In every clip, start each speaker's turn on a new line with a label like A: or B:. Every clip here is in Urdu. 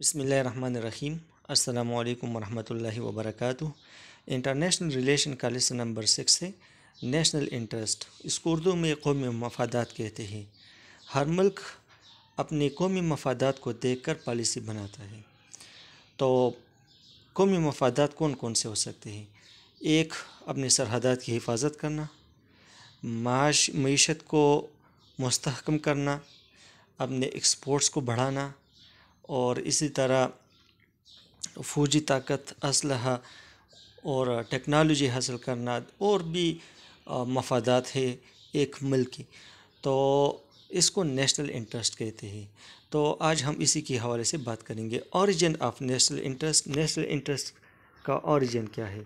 A: بسم اللہ الرحمن الرحیم۔ السلام علیکم ورحمۃ اللہ وبرکاتہ۔ انٹرنیشنل ریلیشن کا لیسن نمبر 6 ہے نیشنل انٹرسٹ۔ اس کو اردو میں قومی مفادات کہتے ہیں۔ ہر ملک اپنے قومی مفادات کو دیکھ کر پالیسی بناتا ہے۔ تو قومی مفادات کون کون سے ہو سکتے ہیں؟ ایک، اپنے سرحدات کی حفاظت کرنا، معیشت کو مستحکم کرنا، اپنے ایکسپورٹس کو بڑھانا، اور اسی طرح فوجی طاقت، اسلحہ اور ٹیکنالوجی حاصل کرنا، اور بھی مفادات ہے ایک ملک کی۔ تو اس کو نیشنل انٹرسٹ کہتے ہیں۔ تو آج ہم اسی کے حوالے سے بات کریں گے۔ Origin of national interest. National interest کا اوریجن کیا ہے؟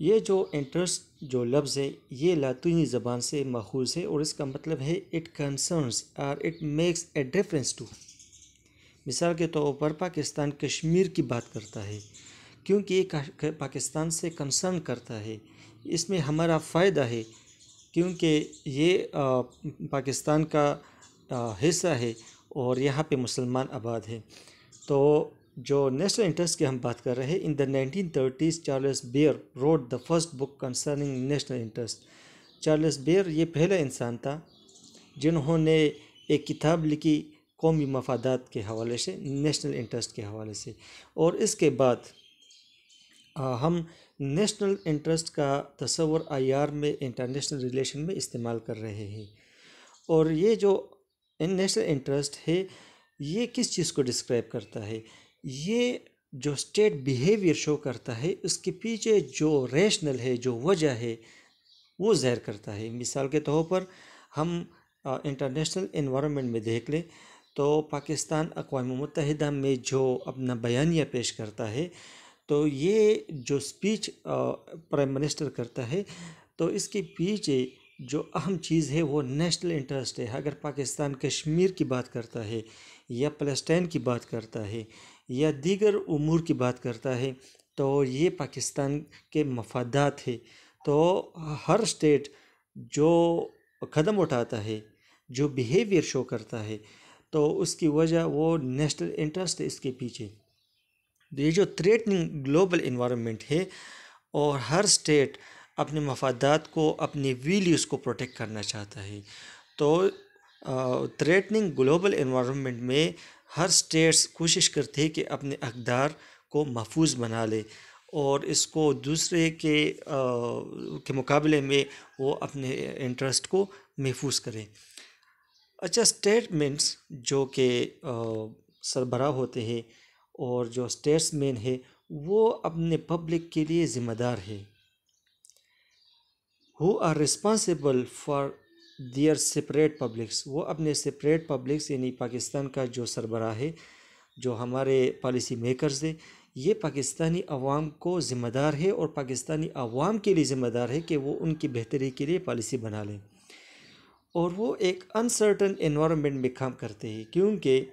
A: یہ جو انٹرسٹ جو لفظ ہے یہ لاطینی زبان سے ماخوذ ہے، اور اس کا مطلب ہے اٹ کنسرنس اور it makes a difference to. مثال کے طور پر پاکستان کشمیر کی بات کرتا ہے کیونکہ یہ پاکستان سے کنسرن کرتا ہے، اس میں ہمارا فائدہ ہے کیونکہ یہ پاکستان کا حصہ ہے اور یہاں پہ مسلمان آباد ہے۔ تو جو نیشنل انٹرسٹ کی ہم بات کر رہے ہیں، in the 1930s Charles Beard wrote the first book concerning national interest. Charles Beard یہ پہلا انسان تھا جنہوں نے ایک کتاب لکھی قومی مفادات کے حوالے سے، نیشنل انٹرسٹ کے حوالے سے، اور اس کے بعد ہم نیشنل انٹرسٹ کا تصور IR میں، انٹرنیشنل ریلیشن میں استعمال کر رہے ہیں۔ اور یہ جو نیشنل انٹرسٹ ہے یہ کس چیز کو ڈسکرائب کرتا ہے؟ یہ جو اسٹیٹ بیہیویئر شو کرتا ہے، اس کے پیچھے جو ریشنل ہے، جو وجہ ہے، وہ ظاہر کرتا ہے۔ مثال کے طور پر ہم انٹرنیشنل انوائرمنٹ میں دیکھ لیں تو پاکستان اقوام متحدہ میں جو اپنا بیانیہ پیش کرتا ہے، تو یہ جو سپیچ پرائم منسٹر کرتا ہے، تو اس کے پیچھے جو اہم چیز ہے وہ نیشنل انٹرسٹ ہے۔ اگر پاکستان کشمیر کی بات کرتا ہے یا فلسطین کی بات کرتا ہے یا دیگر امور کی بات کرتا ہے، تو یہ پاکستان کے مفادات ہے۔ تو ہر اسٹیٹ جو قدم اٹھاتا ہے، جو بیہیویئر شو کرتا ہے، تو اس کی وجہ وہ نیشنل انٹرسٹ ہے اس کے پیچھے۔ یہ جو تھریٹننگ گلوبل انوائرمنٹ ہے، اور ہر اسٹیٹ اپنے مفادات کو، اپنی ویلیوز کو پروٹیکٹ کرنا چاہتا ہے۔ تو تھریٹننگ گلوبل انوائرمنٹ میں ہر اسٹیٹس کوشش کرتے ہیں کہ اپنے اقدار کو محفوظ بنا لے، اور اس کو دوسرے کے مقابلے میں وہ اپنے انٹرسٹ کو محفوظ کریں۔ اچھا، اسٹیٹمنٹس جو کہ سربراہ ہوتے ہیں اور جو اسٹیٹس مین ہے، وہ اپنے پبلک کے لیے ذمہ دار ہے۔ who are responsible for their separate publics۔ وہ اپنے سپریٹ پبلکس یعنی پاکستان کا جو سربراہ ہے، جو ہمارے پالیسی میکرز ہے، یہ پاکستانی عوام کو ذمہ دار ہے، اور پاکستانی عوام کے لیے ذمہ دار ہے کہ وہ ان کی بہتری کے لیے پالیسی بنا لیں۔ اور وہ ایک انسرٹن انوائرمنٹ میں کام کرتے ہیں کیونکہ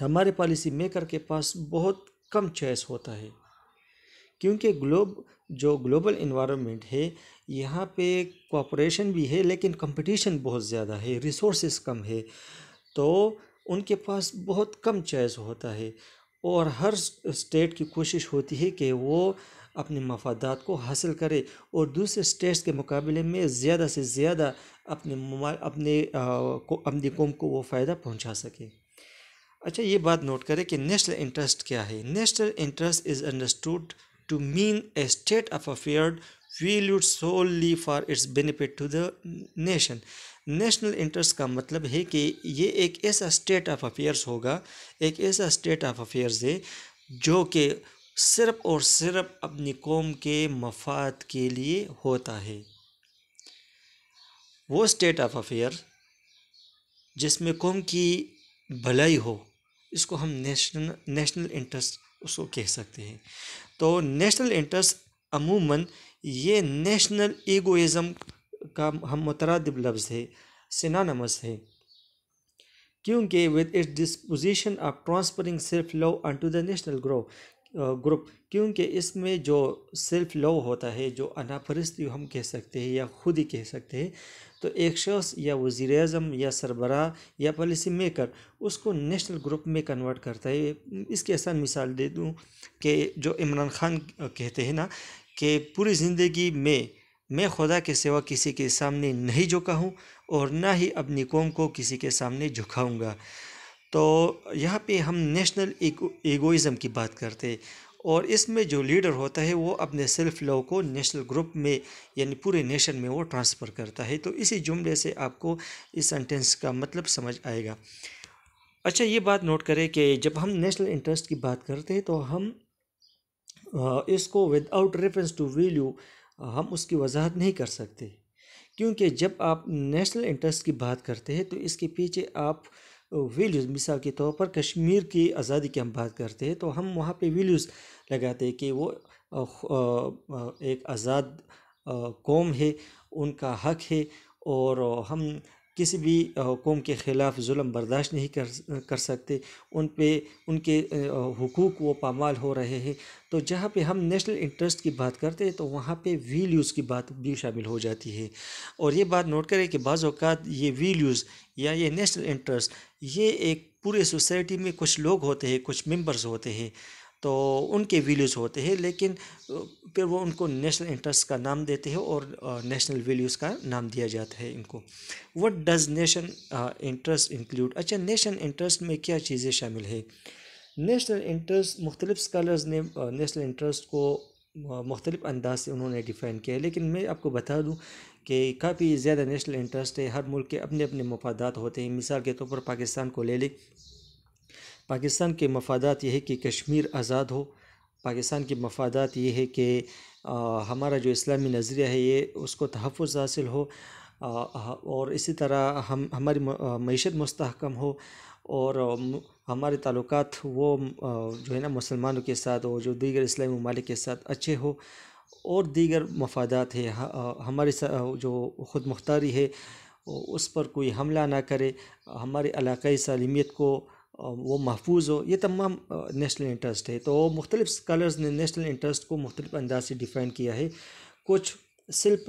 A: ہمارے پالیسی میکر کے پاس بہت کم چوائس ہوتا ہے، کیونکہ جو گلوبل انوائرمنٹ ہے یہاں پہ کوآپریشن بھی ہے لیکن کمپٹیشن بہت زیادہ ہے، ریسورسز کم ہے، تو ان کے پاس بہت کم چوائس ہوتا ہے، اور ہر اسٹیٹ کی کوشش ہوتی ہے کہ وہ اپنے مفادات کو حاصل کرے اور دوسرے اسٹیٹس کے مقابلے میں زیادہ سے زیادہ اپنی قوم کو وہ فائدہ پہنچا سکے۔ اچھا، یہ بات نوٹ کرے کہ نیشنل انٹرسٹ کیا ہے۔ National interest is understood to mean a state of affair valued solely for its benefit to the nation. National interest کا مطلب ہے کہ یہ ایک ایسا اسٹیٹ آف افیئرس ہوگا، ایک ایسا اسٹیٹ آف افیئرز ہے جو کہ صرف اور صرف اپنی قوم کے مفاد کے لیے ہوتا ہے۔ وہ اسٹیٹ آف افیئر جس میں قوم کی بھلائی ہو، اس کو ہم نیشنل انٹرسٹ اس کو کہہ سکتے ہیں۔ تو نیشنل انٹرسٹ عموماً یہ نیشنل ایگوئزم کا ہم مترادف لفظ ہے، سینونیمس ہے، کیونکہ with its disposition of transferring self love onto the national grow، group, کیونکہ اس میں جو سیلف لو ہوتا ہے، جو انا پرستی ہم کہہ سکتے ہیں یا خود ہی کہہ سکتے ہیں، تو ایک شخص یا وزیر اعظم یا سربراہ یا پالیسی میکر اس کو نیشنل گروپ میں کنورٹ کرتا ہے۔ اس کی آسان مثال دے دوں کہ جو عمران خان کہتے ہیں نا کہ پوری زندگی میں خدا کے سوا کسی کے سامنے نہیں جھکا ہوں اور نہ ہی اپنی قوم کو کسی کے سامنے جھکاؤں گا۔ تو یہاں پہ ہم نیشنل ایگوئزم کی بات کرتے ہیں، اور اس میں جو لیڈر ہوتا ہے وہ اپنے سیلف لو کو نیشنل گروپ میں یعنی پورے نیشن میں وہ ٹرانسفر کرتا ہے۔ تو اسی جملے سے آپ کو اس سینٹنس کا مطلب سمجھ آئے گا۔ اچھا، یہ بات نوٹ کریں کہ جب ہم نیشنل انٹرسٹ کی بات کرتے ہیں تو ہم اس کو without reference to value ہم اس کی وضاحت نہیں کر سکتے، کیونکہ جب آپ نیشنل انٹرسٹ کی بات کرتے ہیں تو اس کے پیچھے آپ ویلیوز، مثال کے طور پر کشمیر کی آزادی کی ہم بات کرتے ہیں تو ہم وہاں پہ ویلیوز لگاتے ہیں کہ وہ ایک آزاد قوم ہے، ان کا حق ہے، اور ہم کسی بھی قوم کے خلاف ظلم برداشت نہیں کر سکتے، ان کے حقوق وہ پامال ہو رہے ہیں۔ تو جہاں پہ ہم نیشنل انٹرسٹ کی بات کرتے ہیں تو وہاں پہ ویلیوز کی بات بھی شامل ہو جاتی ہے۔ اور یہ بات نوٹ کریں کہ بعض اوقات یہ ویلیوز یا یہ نیشنل انٹرسٹ یہ ایک پورے سوسائٹی میں کچھ لوگ ہوتے ہیں، کچھ ممبرز ہوتے ہیں، تو ان کے ویلیوز ہوتے ہیں، لیکن پھر وہ ان کو نیشنل انٹرسٹ کا نام دیتے ہیں اور نیشنل ویلیوز کا نام دیا جاتا ہے ان کو۔ What does nation interest include? اچھا، نیشنل انٹرسٹ میں کیا چیزیں شامل ہے؟ نیشنل انٹرسٹ، مختلف اسکالرز نے نیشنل انٹرسٹ کو مختلف انداز سے انہوں نے ڈیفائن کیا ہے، لیکن میں آپ کو بتا دوں کہ کافی زیادہ نیشنل انٹرسٹ ہے۔ ہر ملک کے اپنے اپنے مفادات ہوتے ہیں۔ مثال کے طور پر پاکستان کو لے لیں، پاکستان کے مفادات یہ ہے کہ کشمیر آزاد ہو، پاکستان کے مفادات یہ ہے کہ ہمارا جو اسلامی نظریہ ہے یہ اس کو تحفظ حاصل ہو، اور اسی طرح ہماری معیشت مستحکم ہو، اور ہمارے تعلقات وہ جو ہے نا مسلمانوں کے ساتھ اور جو دیگر اسلامی ممالک کے ساتھ اچھے ہو، اور دیگر مفادات ہے ہماری جو خود مختاری ہے اس پر کوئی حملہ نہ کرے، ہماری علاقائی سالمیت کو وہ محفوظ ہو۔ یہ تمام نیشنل انٹرسٹ ہے۔ تو مختلف اسکالرز نے نیشنل انٹرسٹ کو مختلف انداز سے ڈیفائن کیا ہے۔ کچھ سیلف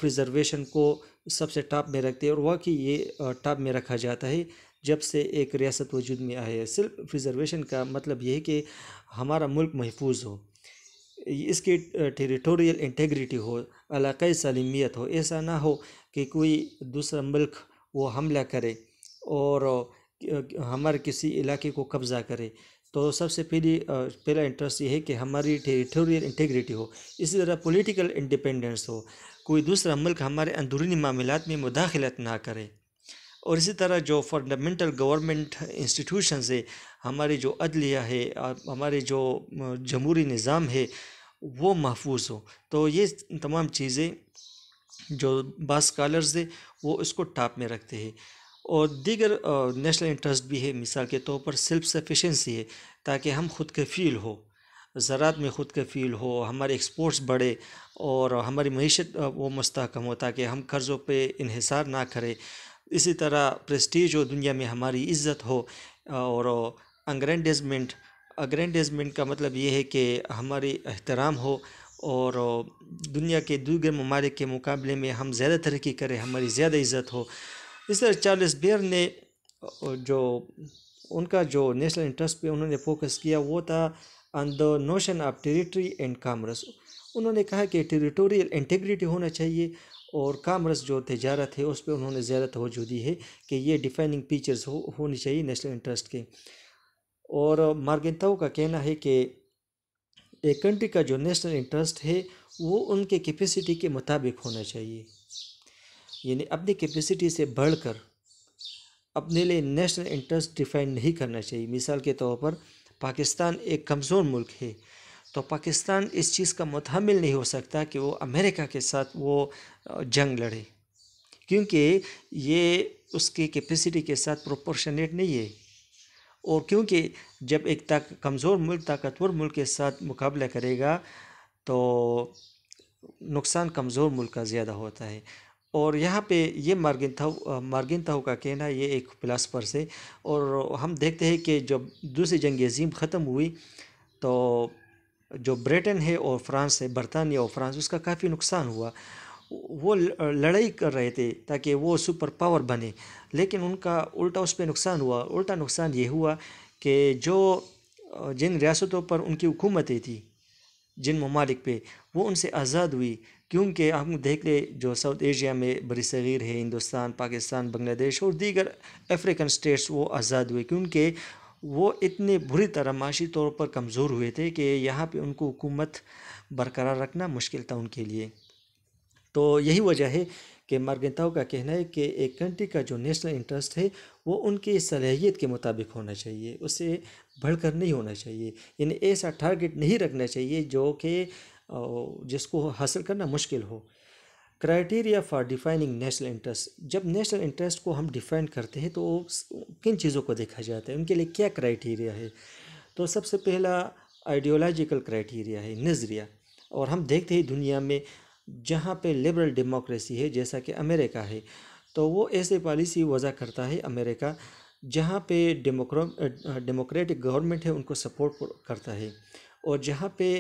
A: پریزرویشن کو سب سے ٹاپ میں رکھتے ہیں، اور واقعی یہ ٹاپ میں رکھا جاتا ہے جب سے ایک ریاست وجود میں آئی ہے۔ سیلف پریزرویشن کا مطلب یہ ہے کہ ہمارا ملک محفوظ ہو، اس کی ٹیریٹوریل انٹیگریٹی ہو، علاقائی سالمیت ہو، ایسا نہ ہو کہ کوئی دوسرا ملک وہ حملہ کرے اور ہمارے کسی علاقے کو قبضہ کرے۔ تو سب سے پہلا انٹرسٹ یہ ہے کہ ہماری ٹیریٹوریل انٹیگریٹی ہو، اسی طرح پولیٹیکل انڈیپینڈنس ہو، کوئی دوسرا ملک ہمارے اندرونی معاملات میں مداخلت نہ کرے، اور اسی طرح جو فنڈامنٹل گورنمنٹ انسٹیٹیوشنز ہے، ہماری جو عدلیہ ہے، ہمارے جو جمہوری نظام ہے وہ محفوظ ہو۔ تو یہ تمام چیزیں جو بعض اسکالرز ہیں وہ اس کو ٹاپ میں رکھتے ہیں۔ اور دیگر نیشنل انٹرسٹ بھی ہے، مثال کے طور پر سیلف سفیشنسی ہے، تاکہ ہم خود کفیل ہو، زراعت میں خود کفیل ہو، ہمارے ایکسپورٹس بڑھے اور ہماری معیشت وہ مستحکم ہو، تاکہ ہم قرضوں پہ انحصار نہ کریں۔ اسی طرح پریسٹیج ہو، دنیا میں ہماری عزت ہو، اور اگرینڈیزمنٹ کا مطلب یہ ہے کہ ہماری احترام ہو، اور دنیا کے دیگر ممالک کے مقابلے میں ہم زیادہ ترقی کریں، ہماری زیادہ عزت ہو۔ اس طرح چارلس بیئر نے جو ان کا جو نیشنل انٹرسٹ پہ انہوں نے فوکس کیا وہ تھا on the notion of territory and commerce. انہوں نے کہا کہ ٹیریٹوریل انٹیگریٹی ہونا چاہیے، اور کامرس جو تجارت ہے اس پہ انہوں نے زیادہ توجہ دی ہے کہ یہ ڈیفائننگ فیچرز ہونی چاہیے نیشنل انٹرسٹ کے۔ اور مارگنتاؤ کا کہنا ہے کہ ایک کنٹری کا جو نیشنل انٹرسٹ ہے وہ ان کے کیپیسٹی کے مطابق ہونا چاہیے، یعنی اپنی کیپیسٹی سے بڑھ کر اپنے لیے نیشنل انٹرسٹ ڈیفائن نہیں کرنا چاہیے۔ مثال کے طور پر پاکستان ایک کمزور ملک ہے، تو پاکستان اس چیز کا متحمل نہیں ہو سکتا کہ وہ امریکہ کے ساتھ وہ جنگ لڑے، کیونکہ یہ اس کی کیپیسٹی کے ساتھ پروپورشنیٹ نہیں ہے، اور کیونکہ جب ایک کمزور ملک طاقتور ملک کے ساتھ مقابلہ کرے گا تو نقصان کمزور ملک کا زیادہ ہوتا ہے۔ اور یہاں پہ یہ مارگنتاؤ کا کہنا، یہ ایک فلاسفر سے، اور ہم دیکھتے ہیں کہ جب دوسری جنگ عظیم ختم ہوئی تو جو برٹن ہے اور فرانس ہے، برطانیہ اور فرانس، اس کا کافی نقصان ہوا. وہ لڑائی کر رہے تھے تاکہ وہ سپر پاور بنے، لیکن ان کا الٹا اس پہ نقصان ہوا. الٹا نقصان یہ ہوا کہ جن ریاستوں پر ان کی حکومتیں تھیں، جن ممالک پہ، وہ ان سے آزاد ہوئی. کیونکہ ہم دیکھ لیں جو ساؤتھ ایشیا میں بر صغیر ہے، ہندوستان، پاکستان، بنگلہ دیش اور دیگر افریقن سٹیٹس، وہ آزاد ہوئے کیونکہ وہ اتنے بری طرح معاشی طور پر کمزور ہوئے تھے کہ یہاں پہ ان کو حکومت برقرار رکھنا مشکل تھا ان کے لیے. تو یہی وجہ ہے کہ مارگنتاؤ کا کہنا ہے کہ ایک کنٹری کا جو نیشنل انٹرسٹ ہے وہ ان کی صلاحیت کے مطابق ہونا چاہیے، اس سے بڑھ کر نہیں ہونا چاہیے. یعنی ایسا ٹارگٹ نہیں رکھنا چاہیے جو کہ جس کو حاصل کرنا مشکل ہو. Criteria for defining national interest. جب نیشنل انٹرسٹ کو ہم ڈیفائن کرتے ہیں تو کن چیزوں کو دیکھا جاتا ہے، ان کے لیے کیا کرائٹیریا ہے؟ تو سب سے پہلا آئیڈیولوجیکل کرائٹیریا ہے، نظریہ. اور ہم دیکھتے ہیں دنیا میں جہاں پہ لبرل ڈیموکریسی ہے، جیسا کہ امریکہ ہے، تو وہ ایسے پالیسی وضع کرتا ہے امریکہ جہاں پہ ڈیموکریٹک گورنمنٹ ہے ان کو سپورٹ کرتا ہے، اور جہاں پہ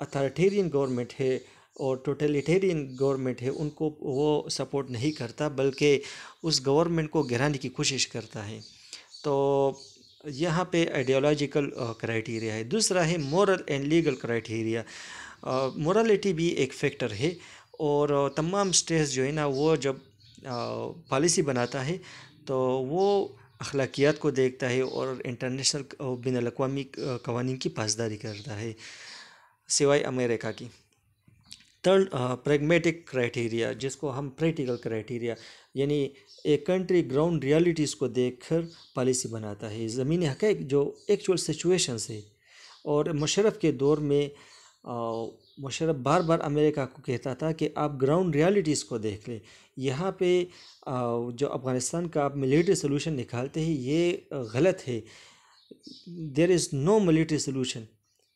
A: اتھارٹیرین گورنمنٹ ہے اور ٹوٹلیٹیرین گورنمنٹ ہے ان کو وہ سپورٹ نہیں کرتا، بلکہ اس گورنمنٹ کو گرانے کی کوشش کرتا ہے. تو یہاں پہ آئیڈیالوجیکل کرائٹیریا ہے. دوسرا ہے moral and legal criteria. Morality بھی ایک فیکٹر ہے، اور تمام اسٹیٹس جو ہے نا وہ جب پالیسی بناتا ہے تو وہ اخلاقیات کو دیکھتا ہے اور انٹرنیشنل بین الاقوامی قوانین کی پاسداری کرتا ہے، سوائے امریکہ کی. تھرڈ پریگمیٹک کرائٹیریا، جس کو ہم پریکٹیکل کرائٹیریا، یعنی ایک کنٹری گراؤنڈ ریالٹیز کو دیکھ کر پالیسی بناتا ہے، زمینی حقائق جو ایکچوئل سچویشنز ہے. اور مشرف کے دور میں مشرف بار بار امریکہ کو کہتا تھا کہ آپ گراؤنڈ ریالٹیز کو دیکھ لیں. یہاں پہ جو افغانستان کا آپ ملیٹری سلوشن نکالتے ہیں یہ غلط ہے. دیر از نو ملیٹری سلوشن.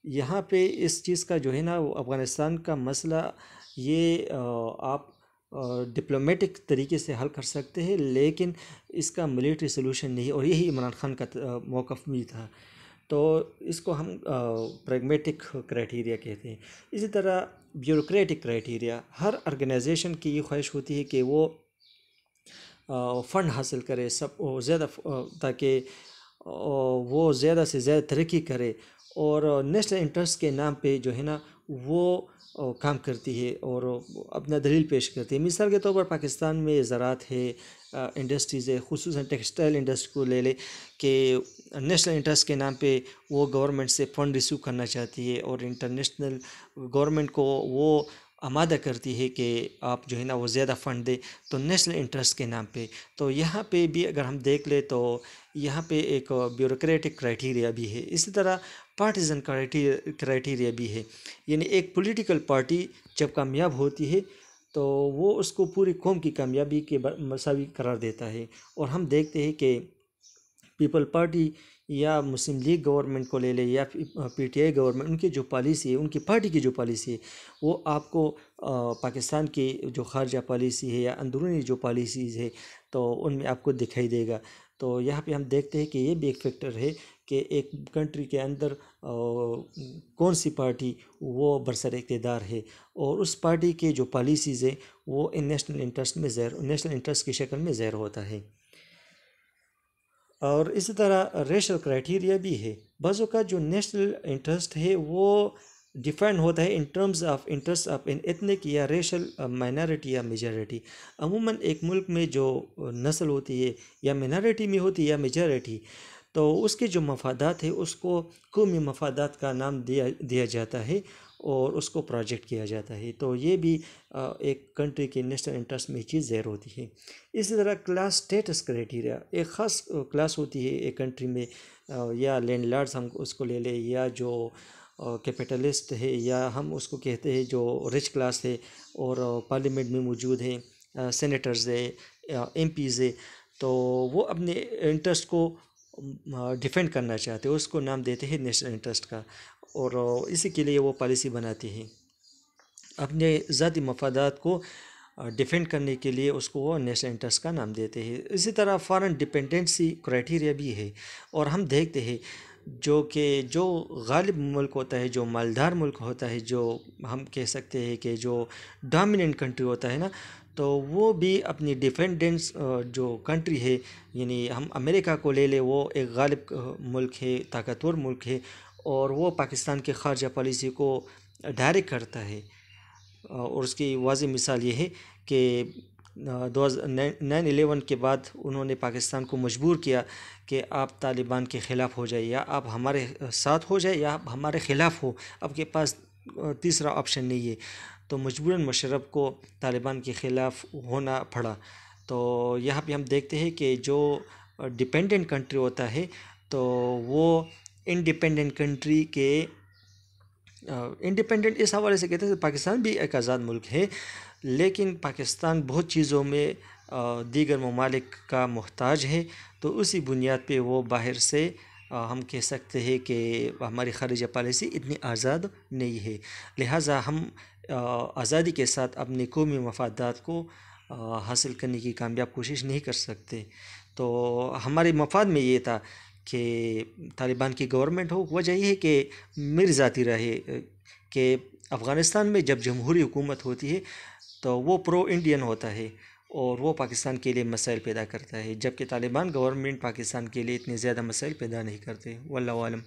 A: یہاں پہ اس چیز کا جو ہے نا افغانستان کا مسئلہ یہ آپ ڈپلومیٹک طریقے سے حل کر سکتے ہیں، لیکن اس کا ملیٹری سلوشن نہیں. اور یہی عمران خان کا موقف بھی تھا. تو اس کو ہم پریگمیٹک کرائٹیریا کہتے ہیں. اسی طرح بیوروکریٹک کرائٹیریا، ہر آرگنائزیشن کی یہ خواہش ہوتی ہے کہ وہ فنڈ حاصل کرے سب زیادہ، تاکہ وہ زیادہ سے زیادہ ترقی کرے، اور نیشنل انٹرسٹ کے نام پہ جو ہے نا وہ کام کرتی ہے اور اپنا دلیل پیش کرتی ہے. مثال کے طور پر پاکستان میں زراعت ہے، انڈسٹریز ہے، خصوصاً ٹیکسٹائل انڈسٹری کو لے لے کہ نیشنل انٹرسٹ کے نام پہ وہ گورنمنٹ سے فنڈ ریسیو کرنا چاہتی ہے، اور انٹرنیشنل گورنمنٹ کو وہ آمادہ کرتی ہے کہ آپ جو ہے نا وہ زیادہ فنڈ دے، تو نیشنل انٹرسٹ کے نام پہ. تو یہاں پہ بھی اگر ہم دیکھ لیں تو یہاں پہ ایک بیوروکریٹک کرائٹیریا بھی ہے. اسی طرح پارٹیزن کرائٹیریا بھی ہے، یعنی ایک پولیٹیکل پارٹی جب کامیاب ہوتی ہے تو وہ اس کو پوری قوم کی کامیابی کے مساوی قرار دیتا ہے. اور ہم دیکھتے ہیں کہ پیپل پارٹی یا مسلم لیگ گورنمنٹ کو لے لے یا پی ٹی آئی گورنمنٹ، ان کی جو پالیسی ہے، ان کی پارٹی کی جو پالیسی ہے، وہ آپ کو پاکستان کی جو خارجہ پالیسی ہے یا اندرونی جو پالیسیز ہے تو ان میں آپ کو دکھائی دے گا. تو یہاں پہ ہم دیکھتے ہیں کہ یہ بھی ایک فیکٹر ہے کہ ایک کنٹری کے اندر کون سی پارٹی وہ برسر اقتدار ہے، اور اس پارٹی کے جو پالیسیز ہیں وہ ان نیشنل انٹرسٹ کی شکل میں ظاہر ہوتا ہے. اور اسی طرح ریشل کرائٹیریا بھی ہے. بعض اوقات جو نیشنل انٹرسٹ ہے وہ ڈیفائن ہوتا ہے in terms of interest of in ethnic یا ریشل مائنارٹی یا میجارٹی. عموماً ایک ملک میں جو نسل ہوتی ہے یا مائنارٹی میں ہوتی ہے یا میجارٹی، تو اس کے جو مفادات ہیں اس کو قومی مفادات کا نام دیا جاتا ہے اور اس کو پروجیکٹ کیا جاتا ہے. تو یہ بھی ایک کنٹری کے نیشنل انٹرسٹ میں چیز ظاہر ہوتی ہے. اسی طرح کلاس سٹیٹس کرائٹیریا، ایک خاص کلاس ہوتی ہے ایک کنٹری میں، یا لینڈ لارڈز ہم اس کو لے لیں، یا جو کیپٹلسٹ ہے، یا ہم اس کو کہتے ہیں جو رچ کلاس ہے اور پارلیمنٹ میں موجود ہیں، سینیٹرز ہے، ایم پیز ہے، تو وہ اپنے انٹرسٹ کو ڈیفینڈ کرنا چاہتے ہیں، اس کو نام دیتے ہیں نیشنل انٹرسٹ کا، اور اسی کے لیے وہ پالیسی بناتے ہیں. اپنے ذاتی مفادات کو ڈیفینڈ کرنے کے لیے اس کو وہ نیشنل انٹرسٹ کا نام دیتے ہیں. اسی طرح فارن ڈپینڈنسی کرائٹیریا بھی ہے، اور ہم دیکھتے ہیں جو غالب ملک ہوتا ہے، جو مالدار ملک ہوتا ہے، جو ہم کہہ سکتے ہیں کہ جو ڈومیننٹ کنٹری ہوتا ہے نا، تو وہ بھی اپنی ڈیفینڈنس جو کنٹری ہے، یعنی ہم امریکہ کو لے لیں، وہ ایک غالب ملک ہے، طاقتور ملک ہے، اور وہ پاکستان کے خارجہ پالیسی کو ڈائریکٹ کرتا ہے۔ اور اس کی واضح مثال یہ ہے کہ 9/11 کے بعد انہوں نے پاکستان کو مجبور کیا کہ آپ طالبان کے خلاف ہو جائے، یا آپ ہمارے ساتھ ہو جائے یا آپ ہمارے خلاف ہو، آپ کے پاس تیسرا آپشن نہیں ہے۔ تو مجبوراً مشرف کو طالبان کے خلاف ہونا پڑا۔ تو یہاں پہ ہم دیکھتے ہیں کہ جو ڈیپینڈنٹ کنٹری ہوتا ہے تو وہ انڈیپینڈنٹ کنٹری کے انڈیپینڈنٹ اس حوالے سے کہتے ہیں کہ پاکستان بھی ایک آزاد ملک ہے، لیکن پاکستان بہت چیزوں میں دیگر ممالک کا محتاج ہے، تو اسی بنیاد پہ وہ باہر سے ہم کہہ سکتے ہیں کہ ہماری خارجہ پالیسی اتنی آزاد نہیں ہے، لہٰذا ہم آزادی کے ساتھ اپنے قومی مفادات کو حاصل کرنے کی کامیاب کوشش نہیں کر سکتے۔ تو ہمارے مفاد میں یہ تھا کہ طالبان کی گورنمنٹ ہو۔ وجہ یہ ہے کہ میری ذاتی رائے ہے کہ افغانستان میں جب جمہوری حکومت ہوتی ہے تو وہ پرو انڈین ہوتا ہے اور وہ پاکستان کے لیے مسائل پیدا کرتا ہے، جبکہ طالبان گورنمنٹ پاکستان کے لیے اتنے زیادہ مسائل پیدا نہیں کرتے۔ واللہ عالم۔